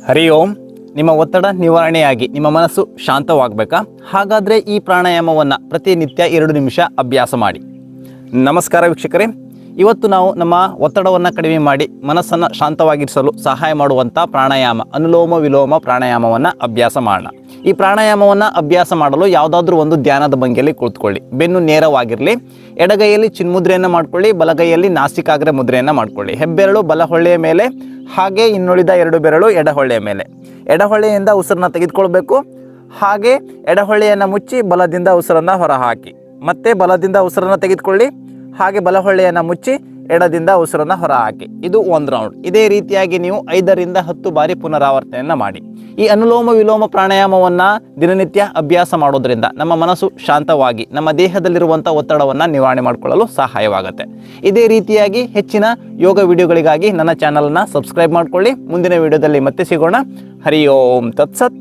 ಹರಿ ಓಂ. ನಿಮ್ಮ ಒತ್ತಡ ನಿವಾರಣೆಯಾಗಿ ನಿಮ್ಮ ಮನಸ್ಸು ಶಾಂತವಾಗಬೇಕಾ? ಹಾಗಾದರೆ ಈ ಪ್ರಾಣಾಯಾಮವನ್ನು ಪ್ರತಿನಿತ್ಯ 2 ನಿಮಿಷ ಅಭ್ಯಾಸ ಮಾಡಿ. ನಮಸ್ಕಾರ ವೀಕ್ಷಕರೇ, ಇವತ್ತು ನಾವು ನಮ್ಮ ಒತ್ತಡವನ್ನು ಕಡಿಮೆ ಮಾಡಿ ಮನಸ್ಸನ್ನು ಶಾಂತವಾಗಿರಿಸಲು ಸಹಾಯ ಮಾಡುವಂಥ ಪ್ರಾಣಾಯಾಮ ಅನುಲೋಮ ವಿಲೋಮ ಪ್ರಾಣಾಯಾಮವನ್ನು ಅಭ್ಯಾಸ ಮಾಡೋಣ. ಈ ಪ್ರಾಣಾಯಾಮವನ್ನು ಅಭ್ಯಾಸ ಮಾಡಲು ಯಾವುದಾದ್ರೂ ಒಂದು ಧ್ಯಾನದ ಭಂಗಿಯಲ್ಲಿ ಕುಳಿತುಕೊಳ್ಳಿ. ಬೆನ್ನು ನೇರವಾಗಿರಲಿ. ಎಡಗೈಯಲ್ಲಿ ಚಿನ್ಮುದ್ರೆಯನ್ನು ಮಾಡಿಕೊಳ್ಳಿ, ಬಲಗೈಯಲ್ಲಿ ನಾಸಿಕಾಗ್ರ ಮುದ್ರೆಯನ್ನು ಮಾಡಿಕೊಳ್ಳಿ. ಹೆಬ್ಬೆರಳು ಬಲಹೊಳ್ಳೆಯ ಮೇಲೆ, ಹಾಗೆ ಇನ್ನುಳಿದ 2 ಬೆರಳು ಎಡಹೊಳ್ಳೆಯ ಮೇಲೆ. ಎಡಹೊಳ್ಳೆಯಿಂದ ಉಸಿರನ್ನ ತೆಗೆದುಕೊಳ್ಬೇಕು. ಹಾಗೆ ಎಡಹೊಳ್ಳೆಯನ್ನು ಮುಚ್ಚಿ ಬಲದಿಂದ ಉಸಿರನ್ನು ಹೊರಹಾಕಿ. ಮತ್ತೆ ಬಲದಿಂದ ಉಸಿರನ್ನು ತೆಗೆದುಕೊಳ್ಳಿ. ಹಾಗೆ ಬಲಹೊಳ್ಳೆಯನ್ನು ಮುಚ್ಚಿ ಎಡದಿಂದ ಉಸಿರನ್ನು ಹೊರಹಾಕಿ. ಇದು 1 ರೌಂಡ್. ಇದೇ ರೀತಿಯಾಗಿ ನೀವು 5 ರಿಂದ 10 ಬಾರಿ ಪುನರಾವರ್ತನೆಯನ್ನು ಮಾಡಿ. ಈ ಅನುಲೋಮ ವಿಲೋಮ ಪ್ರಾಣಾಯಾಮವನ್ನು ದಿನನಿತ್ಯ ಅಭ್ಯಾಸ ಮಾಡೋದ್ರಿಂದ ನಮ್ಮ ಮನಸ್ಸು ಶಾಂತವಾಗಿ ನಮ್ಮ ದೇಹದಲ್ಲಿರುವಂಥ ಒತ್ತಡವನ್ನು ನಿವಾರಣೆ ಮಾಡಿಕೊಳ್ಳಲು ಸಹಾಯವಾಗುತ್ತೆ. ಇದೇ ರೀತಿಯಾಗಿ ಹೆಚ್ಚಿನ ಯೋಗ ವಿಡಿಯೋಗಳಿಗಾಗಿ ನನ್ನ ಚಾನಲನ್ನು ಸಬ್ಸ್ಕ್ರೈಬ್ ಮಾಡಿಕೊಳ್ಳಿ. ಮುಂದಿನ ವಿಡಿಯೋದಲ್ಲಿ ಮತ್ತೆ ಸಿಗೋಣ. ಹರಿ ಓಂ ತತ್ಸತ್.